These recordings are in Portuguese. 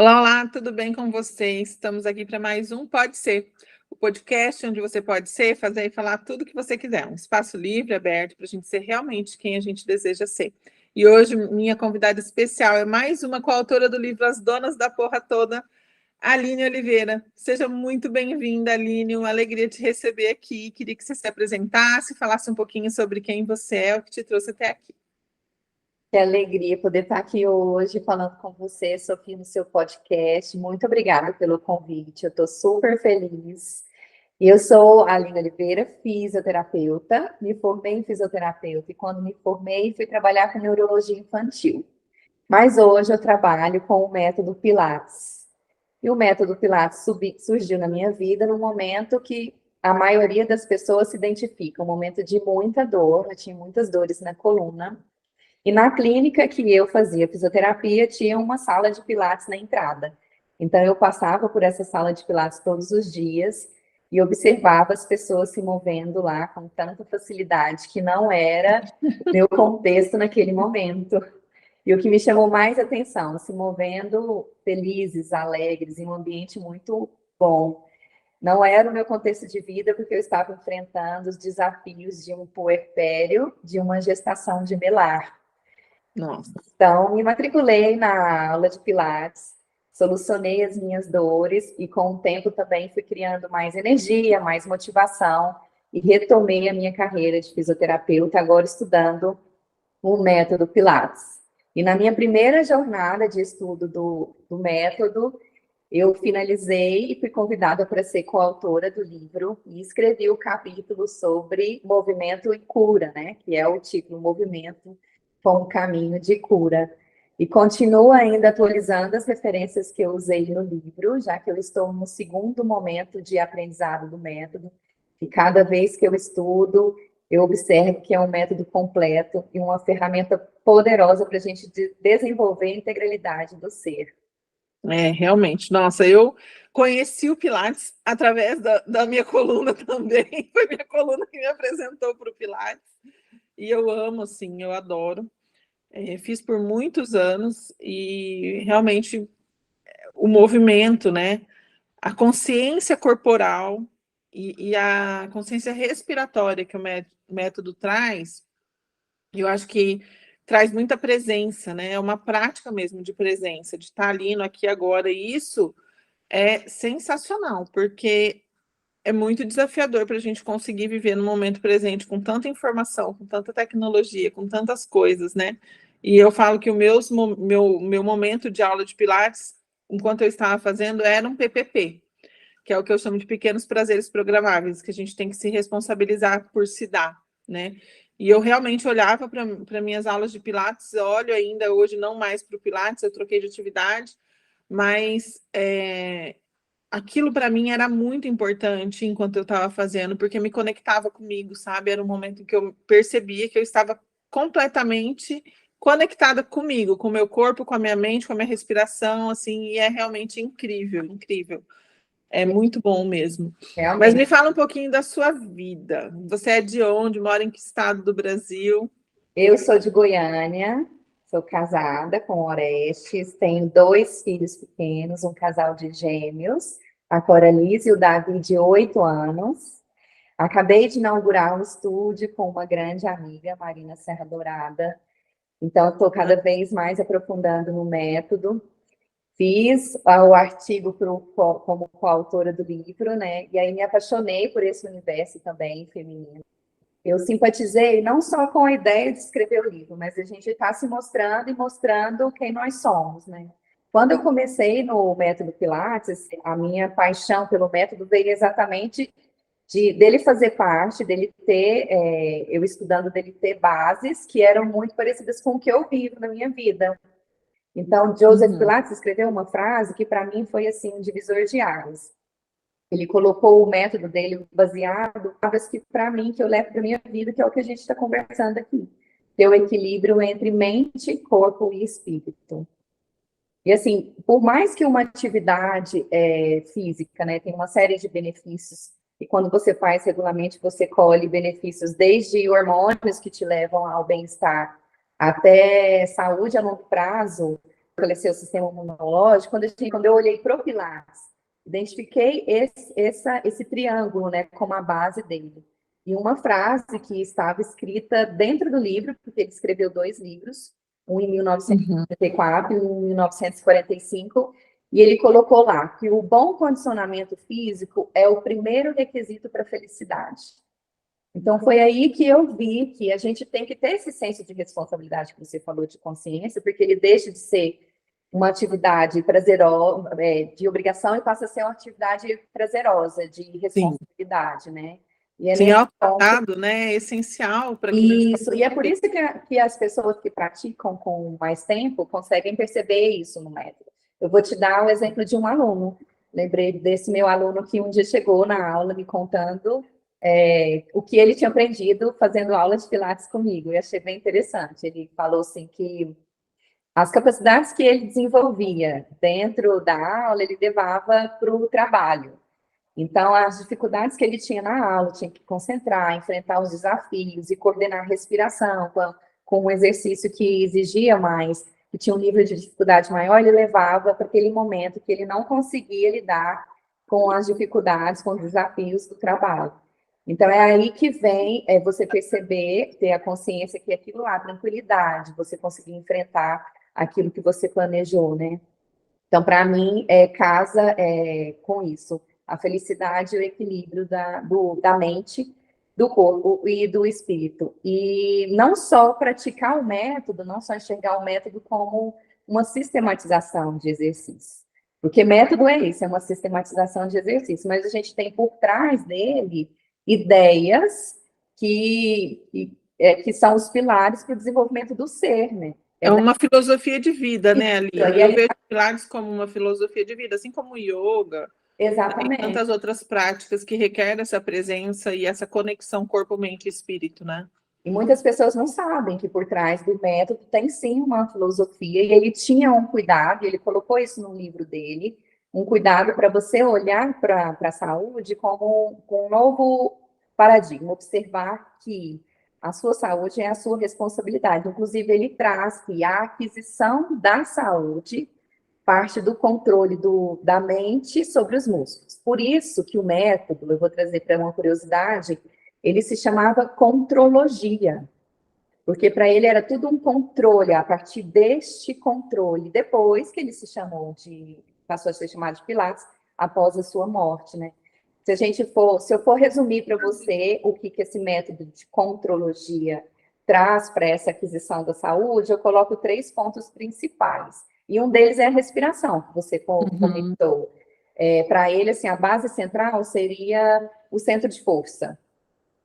Olá, olá, tudo bem com vocês? Estamos aqui para mais um Pode Ser, o podcast onde você pode ser, fazer e falar tudo o que você quiser, um espaço livre, aberto, para a gente ser realmente quem a gente deseja ser. E hoje, minha convidada especial é mais uma coautora do livro As Donas da Porra Toda, Aline Oliveira. Seja muito bem-vinda, Aline, uma alegria te receber aqui. Queria que você se apresentasse, falasse um pouquinho sobre quem você é, o que te trouxe até aqui. Que alegria poder estar aqui hoje falando com você, Sofia, no seu podcast. Muito obrigada pelo convite, eu estou super feliz. E eu sou a Aline Oliveira, fisioterapeuta, me formei em fisioterapeuta e quando me formei fui trabalhar com neurologia infantil. Mas hoje eu trabalho com o método Pilates. E o método Pilates surgiu na minha vida no momento que a maioria das pessoas se identifica, um momento de muita dor, eu tinha muitas dores na coluna. E na clínica que eu fazia fisioterapia, tinha uma sala de pilates na entrada. Então, eu passava por essa sala de pilates todos os dias e observava as pessoas se movendo lá com tanta facilidade que não era meu contexto naquele momento. E o que me chamou mais atenção, se movendo felizes, alegres, em um ambiente muito bom. Não era o meu contexto de vida, porque eu estava enfrentando os desafios de um puerpério, de uma gestação gemelar. Nossa. Então, me matriculei na aula de Pilates, solucionei as minhas dores e, com o tempo, também fui criando mais energia, mais motivação e retomei a minha carreira de fisioterapeuta, agora estudando o método Pilates. E na minha primeira jornada de estudo do método, eu finalizei e fui convidada para ser coautora do livro e escrevi o capítulo sobre movimento e cura, né? Que é o título Movimento como Caminho de Cura. E continuo ainda atualizando as referências que eu usei no livro, já que eu estou no segundo momento de aprendizado do método. E cada vez que eu estudo, eu observo que é um método completo e uma ferramenta poderosa para a gente desenvolver a integralidade do ser. É, realmente. Nossa, eu conheci o Pilates através da minha coluna também. Foi minha coluna que me apresentou para o Pilates. E eu amo, assim, eu adoro. Fiz por muitos anos e realmente o movimento, né? A consciência corporal e a consciência respiratória que o método traz, eu acho que traz muita presença, né? É uma prática mesmo de presença, de estar ali no aqui e agora. E isso é sensacional, porque é muito desafiador para a gente conseguir viver no momento presente com tanta informação, com tanta tecnologia, com tantas coisas, né? E eu falo que o meu momento de aula de Pilates, enquanto eu estava fazendo, era um PPP, que é o que eu chamo de pequenos prazeres programáveis, que a gente tem que se responsabilizar por se dar, né? E eu realmente olhava para minhas aulas de Pilates, olho ainda hoje não mais para o Pilates, eu troquei de atividade, mas aquilo para mim era muito importante enquanto eu estava fazendo, porque me conectava comigo, sabe? Era um momento em que eu percebia que eu estava completamente conectada comigo, com o meu corpo, com a minha mente, com a minha respiração, assim, e é realmente incrível, incrível. É muito bom mesmo. Mas me Realmente. fala um pouquinho da sua vida. Você é de onde? Mora em que estado do Brasil? Eu sou de Goiânia, sou casada com Orestes, tenho 2 filhos pequenos, um casal de gêmeos, a Coralice e o Davi, de 8 anos. Acabei de inaugurar um estúdio com uma grande amiga, Marina Serra Dourada. Então, estou cada vez mais aprofundando no método. Fiz o artigo como coautora do livro, né? E aí me apaixonei por esse universo também feminino. Eu simpatizei não só com a ideia de escrever o livro, mas a gente está se mostrando e mostrando quem nós somos, né? Quando eu comecei no método Pilates, a minha paixão pelo método veio exatamente dele fazer parte, dele ter, eu estudando, dele ter bases que eram muito parecidas com o que eu vivo na minha vida. Então, Joseph Uhum. Pilates escreveu uma frase que para mim foi assim um divisor de águas. Ele colocou o método dele baseado em palavras que, para mim, que eu levo para minha vida, que é o que a gente está conversando aqui. Ter o equilíbrio entre mente, corpo e espírito. E, assim, por mais que uma atividade física, né, tem uma série de benefícios, e quando você faz regularmente, você colhe benefícios desde hormônios que te levam ao bem-estar, até saúde a longo prazo, fortalecer o sistema imunológico, quando eu olhei para o Pilates, identifiquei esse triângulo, né, como a base dele. E uma frase que estava escrita dentro do livro, porque ele escreveu 2 livros, um em 1994 e um em 1945, e ele colocou lá que o bom condicionamento físico é o primeiro requisito para a felicidade. Então, foi aí que eu vi que a gente tem que ter esse senso de responsabilidade que você falou de consciência, porque ele deixa de ser uma atividade prazerosa, de obrigação, e passa a ser uma atividade prazerosa, de Sim. responsabilidade, né? E é Sim, nesse ponto. autocuidado, né, é essencial para que a gente Isso, e é por isso que as pessoas que praticam com mais tempo conseguem perceber isso no método. Eu vou te dar o exemplo de um aluno. Lembrei desse meu aluno que um dia chegou na aula me contando o que ele tinha aprendido fazendo aulas de Pilates comigo. E achei bem interessante. Ele falou assim que as capacidades que ele desenvolvia dentro da aula, ele levava para o trabalho. Então, as dificuldades que ele tinha na aula, tinha que concentrar, enfrentar os desafios e coordenar a respiração com um exercício que exigia mais, que tinha um nível de dificuldade maior, ele levava para aquele momento que ele não conseguia lidar com as dificuldades, com os desafios do trabalho. Então, é aí que vem você perceber, ter a consciência que aquilo lá, tranquilidade, você conseguir enfrentar aquilo que você planejou, né? Então, para mim, casa com isso. A felicidade e o equilíbrio da mente, do corpo e do espírito. E não só praticar o método, não só enxergar o método como uma sistematização de exercício. Porque método é isso, é uma sistematização de exercício, mas a gente tem por trás dele ideias que são os pilares para o desenvolvimento do ser, né? É uma filosofia de vida, né, Aline? Eu vejo Pilates como uma filosofia de vida, assim como o yoga. Exatamente. E tantas outras práticas que requerem essa presença e essa conexão corpo, mente e espírito, né? E muitas pessoas não sabem que por trás do método tem sim uma filosofia, e ele tinha um cuidado, e ele colocou isso no livro dele, um cuidado para você olhar para a saúde como um novo paradigma, observar que a sua saúde é a sua responsabilidade. Inclusive, ele traz que a aquisição da saúde parte do controle da mente sobre os músculos. Por isso que o método, eu vou trazer para uma curiosidade, ele se chamava contrologia, porque para ele era tudo um controle, a partir deste controle, depois que ele passou a ser chamado de Pilates, após a sua morte, né? Se eu for resumir para você o que esse método de contrologia traz para essa aquisição da saúde, eu coloco 3 pontos principais. E um deles é a respiração, que você comentou. Para ele, assim, a base central seria o centro de força.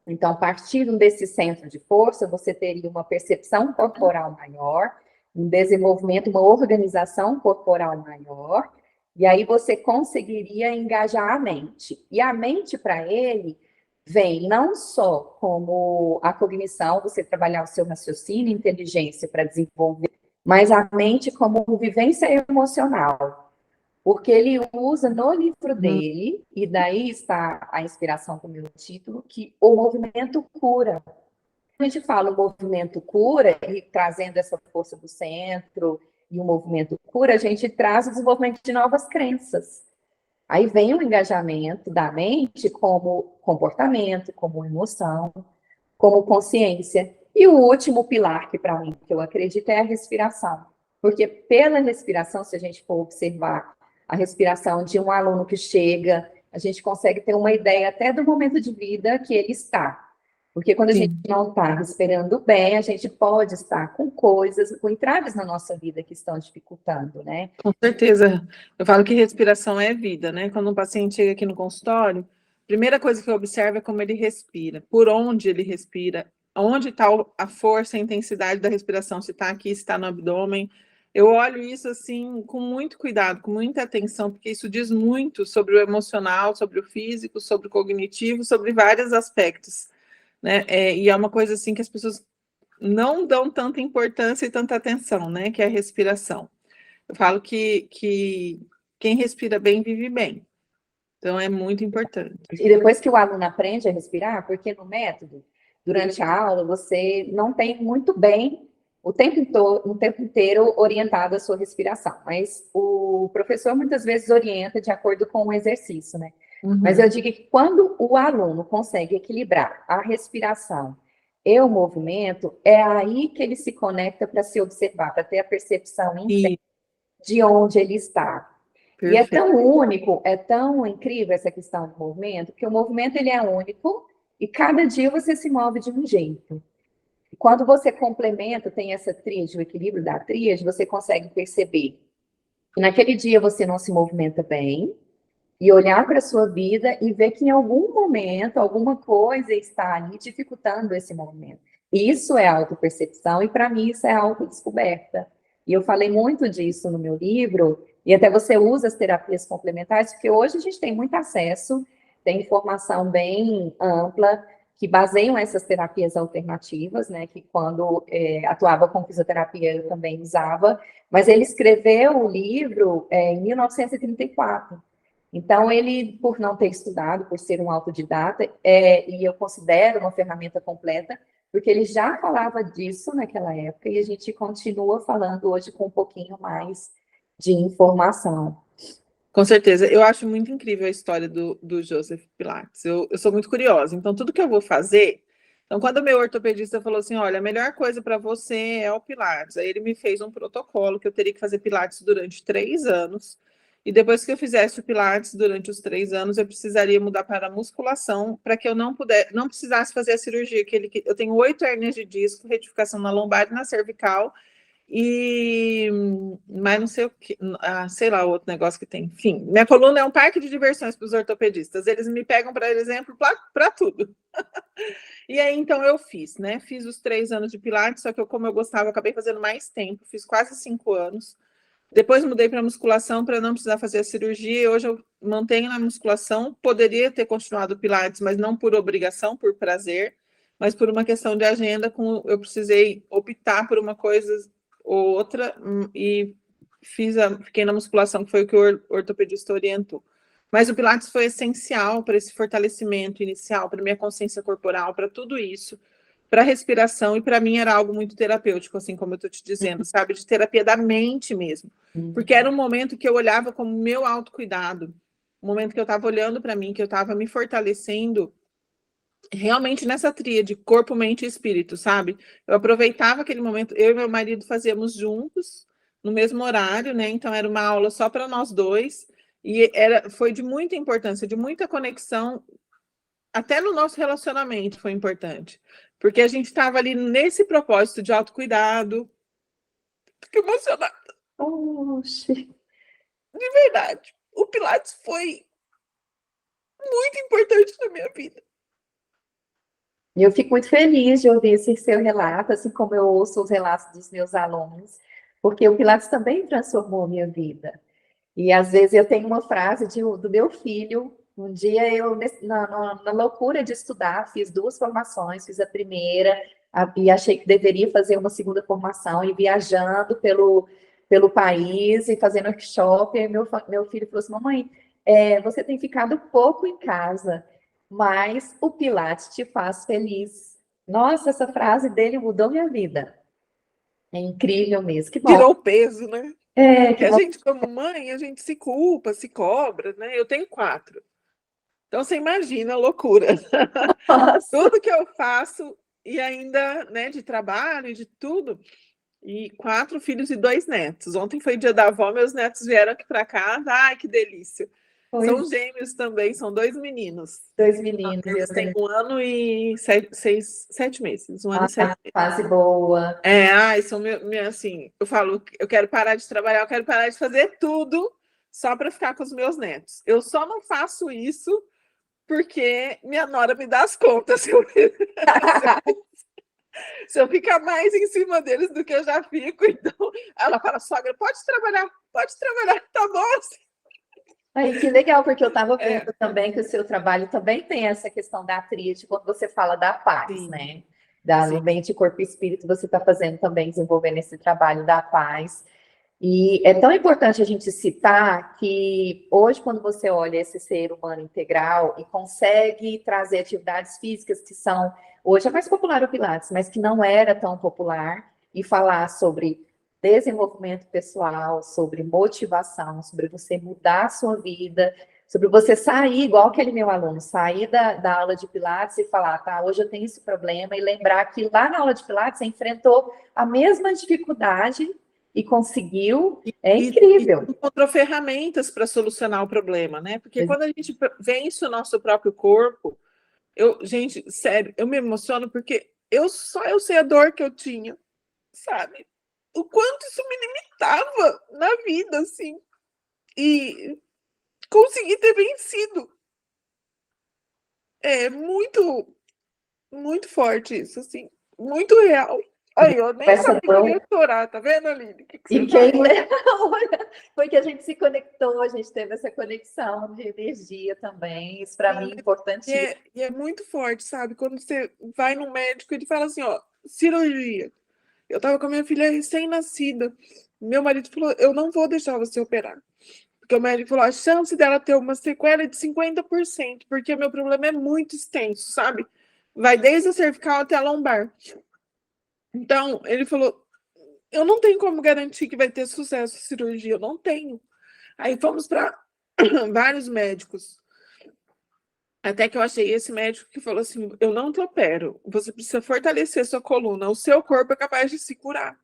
Então, partindo desse centro de força, você teria uma percepção corporal maior, um desenvolvimento, uma organização corporal maior, e aí você conseguiria engajar a mente. E a mente, para ele, vem não só como a cognição, você trabalhar o seu raciocínio, inteligência para desenvolver, mas a mente como vivência emocional. Porque ele usa no livro dele, e daí está a inspiração do meu título, que o movimento cura. A gente fala o movimento cura, e trazendo essa força do centro e o movimento cura, a gente traz o desenvolvimento de novas crenças. Aí vem o engajamento da mente como comportamento, como emoção, como consciência. E o último pilar que, para mim, que eu acredito, é a respiração. Porque pela respiração, se a gente for observar a respiração de um aluno que chega, a gente consegue ter uma ideia até do momento de vida que ele está. Porque quando a gente não está respirando bem, a gente pode estar com coisas, com entraves na nossa vida que estão dificultando, né? Com certeza. Eu falo que respiração é vida, né? Quando um paciente chega aqui no consultório, a primeira coisa que eu observo é como ele respira, por onde ele respira, onde está a força, a intensidade da respiração, se está aqui, se está no abdômen. Eu olho isso assim com muito cuidado, com muita atenção, porque isso diz muito sobre o emocional, sobre o físico, sobre o cognitivo, sobre vários aspectos, né? E é uma coisa assim que as pessoas não dão tanta importância e tanta atenção, né? Que é a respiração. Eu falo que quem respira bem vive bem. Então, é muito importante. E depois que o aluno aprende a respirar, porque no método, durante a aula, você não tem muito bem o tempo inteiro orientado à sua respiração, mas o professor muitas vezes orienta de acordo com o exercício, né? Mas eu digo que quando o aluno consegue equilibrar a respiração e o movimento, é aí que ele se conecta para se observar, para ter a percepção interna E, de onde ele está. E é perfeito. tão único, é tão incrível essa questão do movimento, que o movimento ele é único e cada dia você se move de um jeito. Quando você complementa, tem essa tríade, o equilíbrio da tríade, você consegue perceber que naquele dia você não se movimenta bem e olhar para a sua vida e ver que em algum momento, alguma coisa está ali dificultando esse movimento. Isso é autopercepção e para mim isso é autodescoberta. E eu falei muito disso no meu livro, e até você usa as terapias complementares, porque hoje a gente tem muito acesso, tem informação bem ampla, que baseiam essas terapias alternativas, né, que quando atuava com fisioterapia eu também usava, mas ele escreveu o livro em 1934. Então, ele, por não ter estudado, por ser um autodidata, e eu considero uma ferramenta completa, porque ele já falava disso naquela época e a gente continua falando hoje com um pouquinho mais de informação. Com certeza. Eu acho muito incrível a história do Joseph Pilates. Eu sou muito curiosa. Então, tudo que eu vou fazer. Então, quando o meu ortopedista falou assim: olha, a melhor coisa para você é o Pilates. Aí ele me fez um protocolo que eu teria que fazer Pilates durante 3 anos. E depois que eu fizesse o Pilates durante os 3 anos, eu precisaria mudar para a musculação para que eu não precisasse fazer a cirurgia. Eu tenho 8 hérnias de disco, retificação na lombar e na cervical. E mas não sei o que, sei lá, outro negócio que tem. Enfim, minha coluna é um parque de diversões para os ortopedistas. Eles me pegam, por exemplo, para tudo. E aí, então, eu fiz, né? Fiz os 3 anos de Pilates, só que como eu gostava, eu acabei fazendo mais tempo, fiz quase 5 anos. Depois mudei para musculação para não precisar fazer a cirurgia. E hoje eu mantenho na musculação. Poderia ter continuado o Pilates, mas não por obrigação, por prazer, mas por uma questão de agenda. Eu precisei optar por uma coisa ou outra e fiquei na musculação, que foi o que o ortopedista orientou. Mas o Pilates foi essencial para esse fortalecimento inicial, para minha consciência corporal, para tudo isso, para a respiração, e para mim era algo muito terapêutico, assim como eu estou te dizendo, sabe? De terapia da mente mesmo. Porque era um momento que eu olhava como meu autocuidado, um momento que eu estava olhando para mim, que eu estava me fortalecendo realmente nessa tríade, corpo, mente e espírito, sabe? Eu aproveitava aquele momento, eu e meu marido fazíamos juntos, no mesmo horário, né? Então era uma aula só para nós dois, e foi de muita importância, de muita conexão, até no nosso relacionamento foi importante, porque a gente estava ali nesse propósito de autocuidado. Fico emocionada. Oxe. De verdade. O Pilates foi muito importante na minha vida. E eu fico muito feliz de ouvir esse seu relato, assim como eu ouço os relatos dos meus alunos, porque o Pilates também transformou a minha vida. E às vezes eu tenho uma frase do meu filho. Um dia eu, na loucura de estudar, fiz 2 formações, fiz a primeira e achei que deveria fazer uma segunda formação, e viajando pelo país e fazendo workshop. E meu filho falou assim: mamãe, você tem ficado pouco em casa, mas o Pilates te faz feliz. Nossa, essa frase dele mudou minha vida. É incrível mesmo. Que bom. Tirou o peso, né? Que Que a bom. gente, como mãe, a gente se culpa, se cobra, né? Eu tenho 4. Então você imagina a loucura. Nossa. Tudo que eu faço, e ainda, né, de trabalho, de tudo. E 4 filhos e 2 netos. Ontem foi dia da avó, meus netos vieram aqui para casa. Ai, que delícia. Pois, São gêmeos também, são 2 meninos. 2 meninos, eu Eles têm tenho 1 ano e 7 meses. 1 ano e 7 uma meses. fase boa. Ai, são assim, eu falo, eu quero parar de trabalhar, eu quero parar de fazer tudo só para ficar com os meus netos. Eu só não faço isso porque minha nora me dá as contas. Se eu ficar mais em cima deles do que eu já fico, então ela fala: sogra, pode trabalhar, tá bom assim. Aí, que legal, porque eu estava vendo também que o seu trabalho também tem essa questão da tríade, quando você fala da paz, Sim, né? Da sim. mente, corpo e espírito, você está fazendo também, desenvolvendo esse trabalho da paz. E é tão importante a gente citar que hoje, quando você olha esse ser humano integral e consegue trazer atividades físicas que são, hoje é mais popular o Pilates, mas que não era tão popular, e falar sobre desenvolvimento pessoal, sobre motivação, sobre você mudar a sua vida, sobre você sair, igual aquele meu aluno, sair da aula de Pilates e falar, tá, hoje eu tenho esse problema, e lembrar que lá na aula de Pilates você enfrentou a mesma dificuldade e conseguiu, é incrível. E encontrou ferramentas para solucionar o problema, né? Porque quando a gente vence o nosso próprio corpo, gente, sério, eu me emociono porque só eu sei a dor que eu tinha, sabe? O quanto isso me limitava na vida, assim. E consegui ter vencido. É muito, muito forte isso, assim. Muito real. Aí, eu nem sabia que eu ia chorar, tá vendo, Aline? Que e quem olha, porque a gente se conectou, a gente teve essa conexão de energia também. Isso para mim é importantíssimo. E é muito forte, sabe? Quando você vai no médico, ele fala assim, ó, cirurgia. Eu tava com a minha filha recém-nascida. Meu marido falou, eu não vou deixar você operar. Porque o médico falou, a chance dela ter uma sequela é de 50%, porque meu problema é muito extenso, sabe? Vai desde a cervical até a lombar. Então, ele falou, eu não tenho como garantir que vai ter sucesso a cirurgia, eu não tenho. Aí fomos para vários médicos. Até que eu achei esse médico que falou assim, eu não te opero, você precisa fortalecer sua coluna, o seu corpo é capaz de se curar.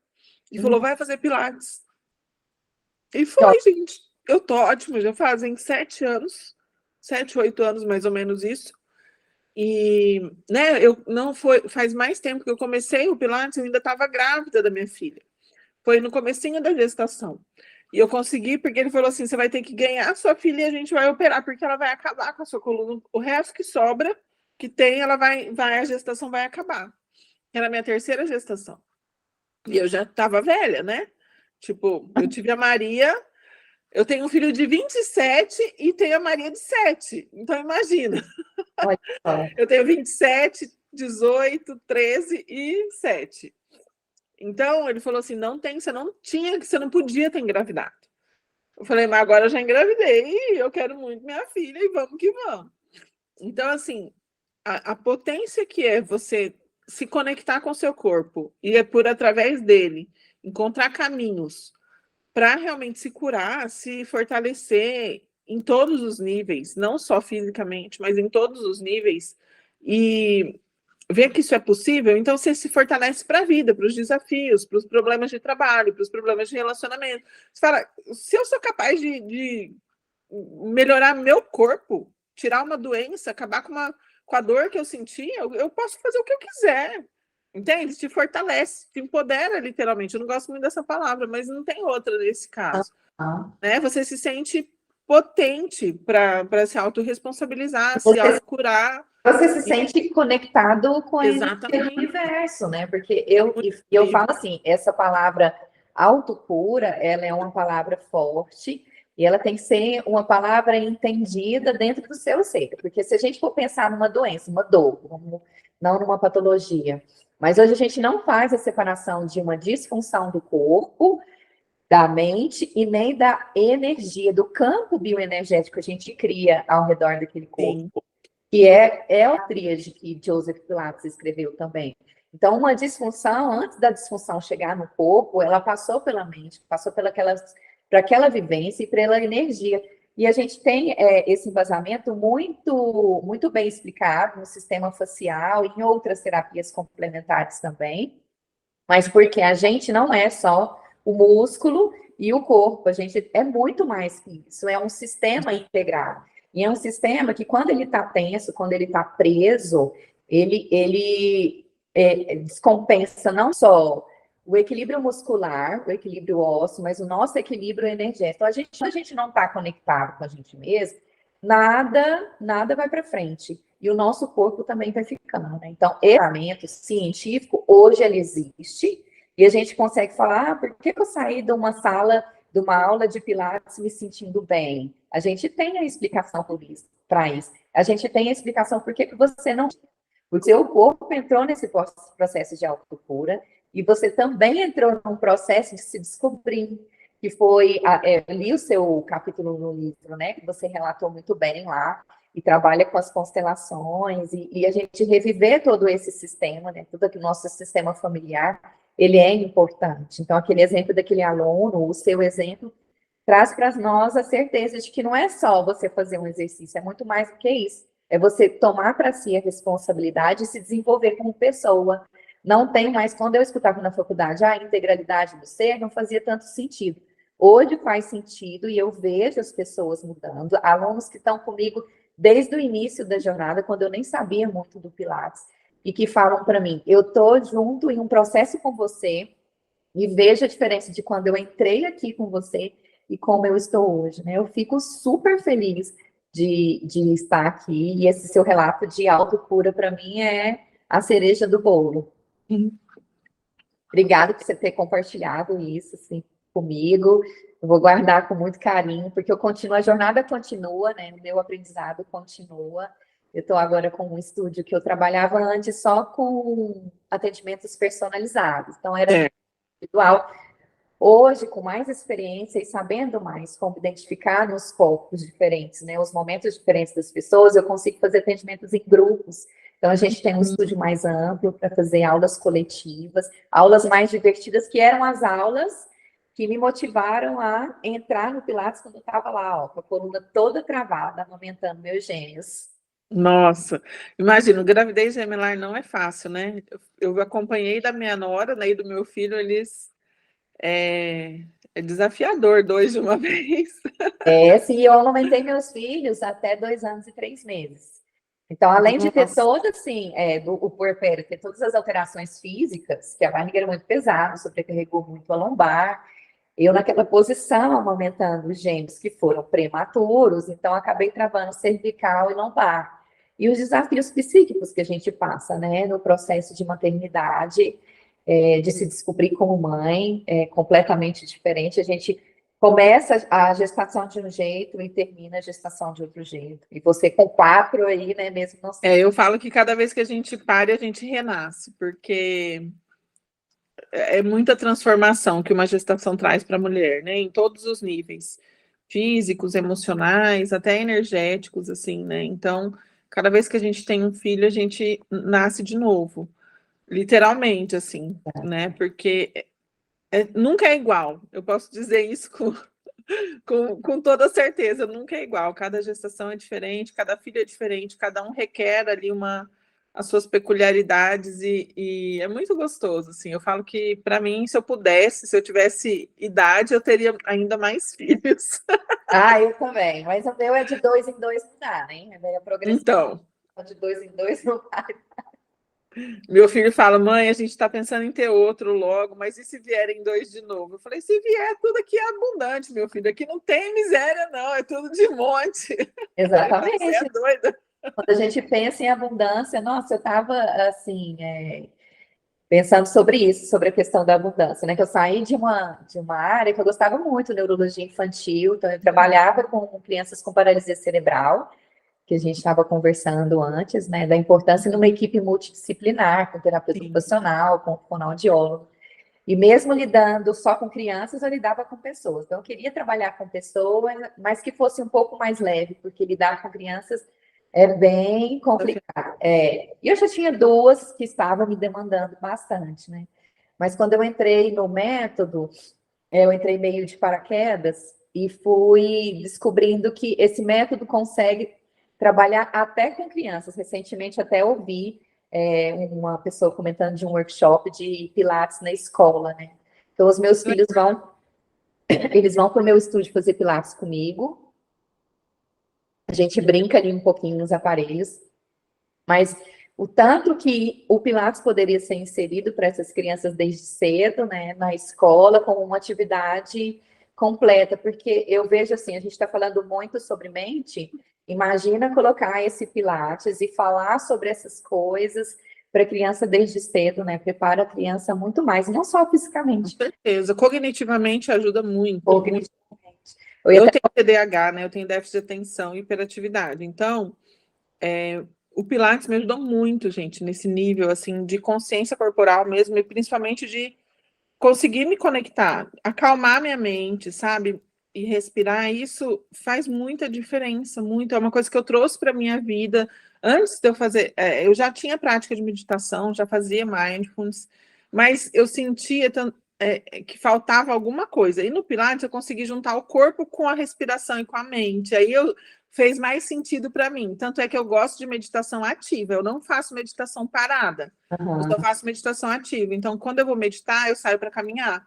E falou, vai fazer pilates. E foi, gente. Eu tô ótima, já fazem 7 anos, 7, 8 anos mais ou menos isso. E, né, eu não foi, faz mais tempo que eu comecei o Pilates, eu ainda estava grávida da minha filha. Foi no comecinho da gestação. E eu consegui, porque ele falou assim, você vai ter que ganhar a sua filha e a gente vai operar, porque ela vai acabar com a sua coluna. O resto que sobra, que tem, a gestação vai acabar. Era a minha terceira gestação. E eu já estava velha, né? Tipo, eu tive a Maria, eu tenho um filho de 27 e tenho a Maria de 7. Então, imagina. Eu tenho 27, 18, 13 e 7. Então, ele falou assim, você não podia ter engravidado. Eu falei, mas agora eu já engravidei, eu quero muito minha filha e vamos que vamos. Então, assim, a potência que é você se conectar com o seu corpo e é por através dele encontrar caminhos para realmente se curar, se fortalecer em todos os níveis, não só fisicamente, mas em todos os níveis, e ver que isso é possível, então você se fortalece para a vida, para os desafios, para os problemas de trabalho, para os problemas de relacionamento. Você fala, se eu sou capaz de melhorar meu corpo, tirar uma doença, acabar com a dor que eu sentia, eu posso fazer o que eu quiser. Entende? Te fortalece, te empodera, literalmente. Eu não gosto muito dessa palavra, mas não tem outra nesse caso. Né? Você se sente potente para se autorresponsabilizar, se autocurar. Você se sente conectado com o universo, né? Porque eu falo assim, essa palavra autocura, ela é uma palavra forte e ela tem que ser uma palavra entendida dentro do seu ser. Porque se a gente for pensar numa doença, uma dor, não numa patologia, mas hoje a gente não faz a separação de uma disfunção do corpo, da mente e nem da energia, do campo bioenergético que a gente cria ao redor daquele corpo. Sim. Que é a tríade que Joseph Pilates escreveu também. Então, uma disfunção, antes da disfunção chegar no corpo, ela passou pela mente, passou por aquela vivência e pela energia. E a gente tem esse embasamento muito, muito bem explicado no sistema facial e em outras terapias complementares também, mas porque a gente não é só o músculo e o corpo, a gente é muito mais que isso, é um sistema integrado. E é um sistema que, quando ele está tenso, quando ele está preso, ele descompensa não só o equilíbrio muscular, o equilíbrio ósseo, mas o nosso equilíbrio energético. Então, quando a gente não está conectado com a gente mesmo, nada vai para frente. E o nosso corpo também vai ficando, né? Então, esse tratamento científico, hoje ele existe, e a gente consegue falar, por que eu saí de uma aula de Pilates me sentindo bem? A gente tem a explicação para isso. A gente tem a explicação por que você não... O seu corpo entrou nesse processo de autocura e você também entrou num processo de se descobrir, que foi... li o seu capítulo no livro, né? Que você relatou muito bem lá, e trabalha com as constelações, e a gente reviver todo esse sistema, né? Todo o nosso sistema familiar, ele é importante. Então, aquele exemplo daquele aluno, o seu exemplo, traz para nós a certeza de que não é só você fazer um exercício, é muito mais do que isso. É você tomar para si a responsabilidade e se desenvolver como pessoa. Não tem mais, quando eu escutava na faculdade, a integralidade do ser, não fazia tanto sentido. Hoje faz sentido e eu vejo as pessoas mudando, alunos que estão comigo desde o início da jornada, quando eu nem sabia muito do Pilates, e que falam para mim, eu estou junto em um processo com você, e vejo a diferença de quando eu entrei aqui com você e como eu estou hoje, né? Eu fico super feliz de estar aqui, e esse seu relato de autocura, para mim, é a cereja do bolo. Obrigada por você ter compartilhado isso, assim, comigo. Eu vou guardar com muito carinho, porque eu continuo, a jornada continua, né? O meu aprendizado continua. Eu estou agora com um estúdio que eu trabalhava antes só com atendimentos personalizados, então era individual. Hoje, com mais experiência e sabendo mais como identificar nos focos diferentes, né, os momentos diferentes das pessoas, eu consigo fazer atendimentos em grupos. Então, a gente tem um estúdio mais amplo para fazer aulas coletivas, aulas mais divertidas, que eram as aulas que me motivaram a entrar no Pilates quando eu estava lá, ó, com a coluna toda travada, amamentando meus gêmeos. Nossa, imagino, gravidez gemelar não é fácil, né? Eu acompanhei da minha nora, né, e do meu filho, eles é desafiador, dois de uma vez. Sim, eu amamentei meus filhos até 2 anos e 3 meses. Então, além de ter Nossa. todo, assim, o puerpério, ter todas as alterações físicas, que a barriga era muito pesada, sobrecarregou muito a lombar, eu naquela posição, amamentando os gêmeos que foram prematuros, então acabei travando cervical e lombar. E os desafios psíquicos que a gente passa, né, no processo de maternidade, de se descobrir como mãe, é completamente diferente. A gente começa a gestação de um jeito e termina a gestação de outro jeito. E você com 4 aí, né, mesmo não sei. Eu falo que cada vez que a gente pare, a gente renasce, porque é muita transformação que uma gestação traz para a mulher, né? Em todos os níveis, físicos, emocionais, até energéticos, assim, né? Então, cada vez que a gente tem um filho, a gente nasce de novo, literalmente, assim, né? Porque nunca é igual. Eu posso dizer isso com toda certeza, nunca é igual. Cada gestação é diferente, cada filho é diferente, cada um requer ali as suas peculiaridades e é muito gostoso, assim. Eu falo que, para mim, se eu pudesse, se eu tivesse idade, eu teria ainda mais filhos. Eu também, mas o meu é de 2 em 2 não dá, né? É a progressão Então, de 2 em 2 não dá. meu filho fala, mãe, a gente está pensando em ter outro logo, mas e se vierem 2 de novo? Eu falei, se vier, tudo aqui é abundante, meu filho. Aqui não tem miséria, não, é tudo de monte. Ele falou, você é Exatamente. doida. Quando a gente pensa em abundância, nossa, eu estava assim, pensando sobre isso, sobre a questão da abundância, né? Que eu saí de uma área que eu gostava muito, neurologia infantil, então eu trabalhava com crianças com paralisia cerebral, que a gente estava conversando antes, né? Da importância de uma equipe multidisciplinar, com terapeuta Sim. ocupacional, com fonoaudiólogo. E mesmo lidando só com crianças, eu lidava com pessoas. Então, eu queria trabalhar com pessoas, mas que fosse um pouco mais leve, porque lidar com crianças é bem complicado. E eu já tinha 2 que estavam me demandando bastante, né? Mas quando eu entrei no método, eu entrei meio de paraquedas e fui descobrindo que esse método consegue trabalhar até com crianças. Recentemente, até ouvi uma pessoa comentando de um workshop de Pilates na escola, né? Então, os meus filhos eles vão para o meu estúdio fazer Pilates comigo. A gente brinca ali um pouquinho nos aparelhos, mas o tanto que o Pilates poderia ser inserido para essas crianças desde cedo, né, na escola, como uma atividade completa, porque eu vejo assim, a gente está falando muito sobre mente, imagina colocar esse Pilates e falar sobre essas coisas para a criança desde cedo, né, prepara a criança muito mais, não só fisicamente. Com certeza. Cognitivamente ajuda muito, muito. Eu ia Eu até... tenho TDAH, né? Eu tenho déficit de atenção e hiperatividade. Então, o Pilates me ajudou muito, gente, nesse nível, assim, de consciência corporal mesmo, e principalmente de conseguir me conectar, acalmar minha mente, sabe? E respirar, isso faz muita diferença, muito. É uma coisa que eu trouxe para minha vida. Antes de eu fazer, eu já tinha prática de meditação, já fazia mindfulness, mas eu sentia que faltava alguma coisa. E no Pilates eu consegui juntar o corpo com a respiração e com a mente. Aí fez mais sentido para mim. Tanto é que eu gosto de meditação ativa. Eu não faço meditação parada. Eu só faço meditação ativa. Então, quando eu vou meditar, eu saio para caminhar.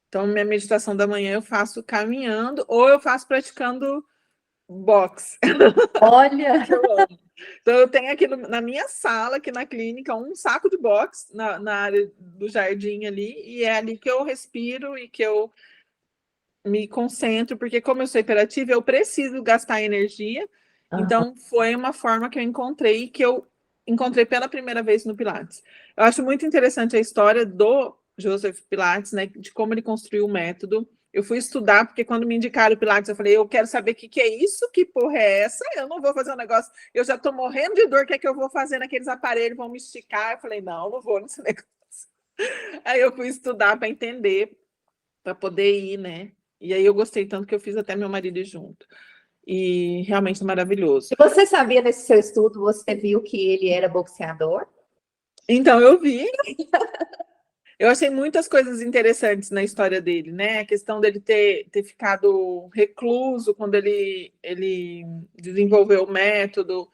Então, minha meditação da manhã eu faço caminhando ou eu faço praticando boxe. Olha! Então, eu tenho aqui na minha sala, aqui na clínica, um saco de boxe na área do jardim ali, e é ali que eu respiro e que eu me concentro, porque como eu sou hiperativa, eu preciso gastar energia. Então, foi uma forma que eu encontrei pela primeira vez no Pilates. Eu acho muito interessante a história do Joseph Pilates, né, de como ele construiu o método. Eu fui estudar, porque quando me indicaram o Pilates, eu falei, eu quero saber o que é isso, que porra é essa? Eu não vou fazer um negócio, eu já tô morrendo de dor, o que é que eu vou fazer naqueles aparelhos, vão me esticar? Eu falei, não vou nesse negócio. Aí eu fui estudar para entender, para poder ir, né? E aí eu gostei tanto que eu fiz até meu marido ir junto. E realmente é maravilhoso. E você sabia, nesse seu estudo, você viu que ele era boxeador? Então, eu vi. Eu achei muitas coisas interessantes na história dele, né? A questão dele ter ficado recluso quando ele desenvolveu o método,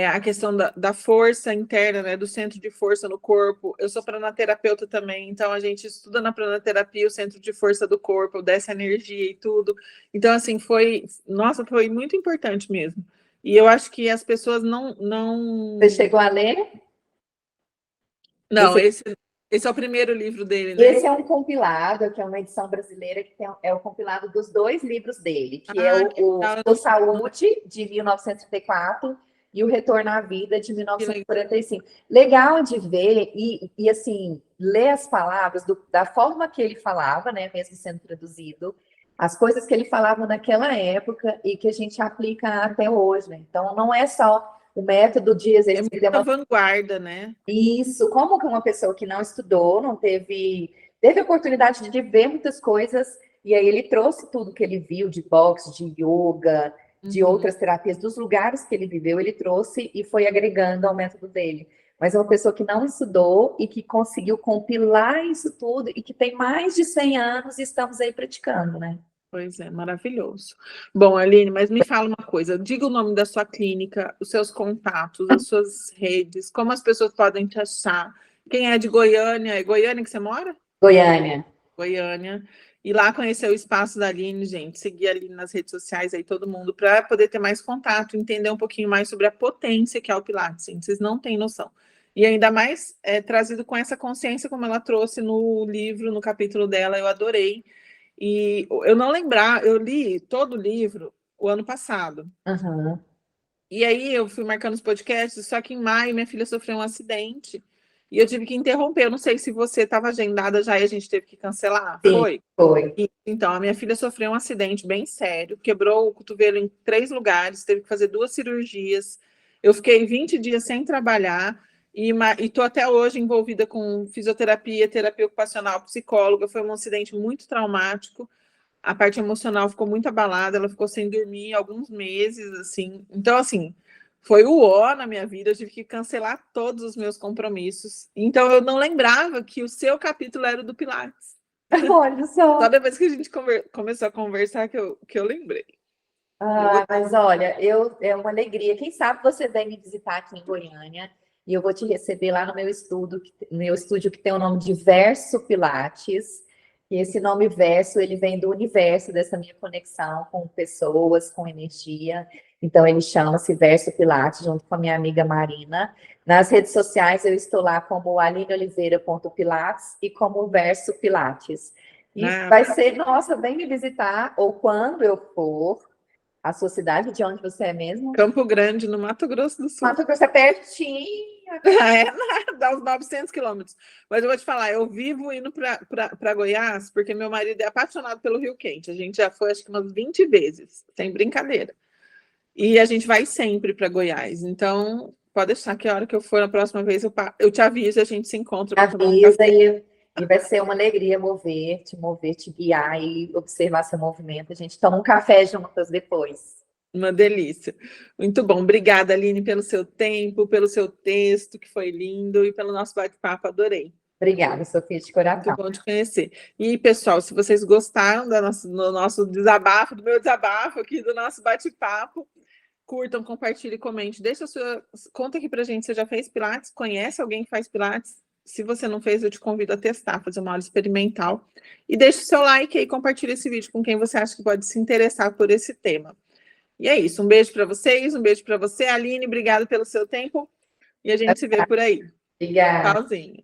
a questão da força interna, né? Do centro de força no corpo. Eu sou pranoterapeuta também, então a gente estuda na pranoterapia o centro de força do corpo, dessa energia e tudo. Então, assim, foi muito importante mesmo. E eu acho que as pessoas não... Você chegou a ler? Não, esse é o primeiro livro dele, né? Esse é um compilado, que é uma edição brasileira, que é o compilado dos 2 livros dele, que é o Saúde, de 1934, e o Retorno à Vida, de 1945. Legal de ver e assim, ler as palavras da forma que ele falava, né, mesmo sendo traduzido, as coisas que ele falava naquela época e que a gente aplica até hoje, né? Então, não é só o método de exercício. É uma vanguarda, né? Isso, como que uma pessoa que não estudou, não teve oportunidade de ver muitas coisas, e aí ele trouxe tudo que ele viu de boxe, de yoga, de outras terapias, dos lugares que ele viveu, ele trouxe e foi agregando ao método dele. Mas é uma pessoa que não estudou e que conseguiu compilar isso tudo e que tem mais de 100 anos e estamos aí praticando, né? Pois é, maravilhoso. Bom, Aline, mas me fala uma coisa, diga o nome da sua clínica, os seus contatos, as suas redes, como as pessoas podem te achar. Quem é de Goiânia? É Goiânia que você mora? Goiânia. Goiânia. E lá conhecer o espaço da Aline, gente, seguir a Aline nas redes sociais aí, todo mundo, para poder ter mais contato, entender um pouquinho mais sobre a potência que é o Pilates, gente, vocês não têm noção. E ainda mais trazido com essa consciência como ela trouxe no livro, no capítulo dela, eu adorei. E eu não lembrar, eu li todo o livro o ano passado. E aí eu fui marcando os podcasts, só que em maio minha filha sofreu um acidente e eu tive que interromper. Eu não sei se você estava agendada já e a gente teve que cancelar. Sim, foi? Foi. Então, a minha filha sofreu um acidente bem sério, quebrou o cotovelo em 3 lugares, teve que fazer 2 cirurgias. Eu fiquei 20 dias sem trabalhar e estou até hoje envolvida com fisioterapia, terapia ocupacional, psicóloga. Foi um acidente muito traumático. A parte emocional ficou muito abalada, ela ficou sem dormir alguns meses, assim. Então, assim, foi o ó na minha vida, eu tive que cancelar todos os meus compromissos. Então, eu não lembrava que o seu capítulo era o do Pilates. Olha só. Só depois que a gente começou a conversar que eu lembrei. Mas olha, é uma alegria. Quem sabe você vem me visitar aqui em Goiânia e eu vou te receber lá no meu estúdio que tem o nome de Verso Pilates. E esse nome Verso, ele vem do universo, dessa minha conexão com pessoas, com energia. Então, ele chama-se Verso Pilates, junto com a minha amiga Marina. Nas redes sociais, eu estou lá como alineoliveira.pilates e como Verso Pilates. E vai ser, nossa, vem me visitar, ou quando eu for. A sua cidade, de onde você é mesmo? Campo Grande, no Mato Grosso do Sul. Mato Grosso é pertinho. Dá uns 900 quilômetros. Mas eu vou te falar, eu vivo indo para Goiás, porque meu marido é apaixonado pelo Rio Quente. A gente já foi, acho que umas 20 vezes, sem brincadeira. E a gente vai sempre para Goiás. Então, pode deixar que a hora que eu for na próxima vez, eu te aviso e a gente se encontra. Avisa e vai ser uma alegria te mover, te guiar e observar seu movimento. A gente toma um café juntas depois. Uma delícia. Muito bom. Obrigada, Aline, pelo seu tempo, pelo seu texto, que foi lindo, e pelo nosso bate-papo. Adorei. Obrigada, Sofia, de coração. Muito bom te conhecer. E, pessoal, se vocês gostaram do nosso desabafo, do meu desabafo aqui, do nosso bate-papo, curtam, compartilhem, comentem. Deixa a sua... Conta aqui pra gente, você já fez Pilates? Conhece alguém que faz Pilates? Se você não fez, eu te convido a testar, fazer uma aula experimental. E deixa o seu like aí, compartilha esse vídeo com quem você acha que pode se interessar por esse tema. E é isso, um beijo para vocês, um beijo para você. Aline, obrigada pelo seu tempo. E a gente se vê por aí. Obrigada. Tchauzinho.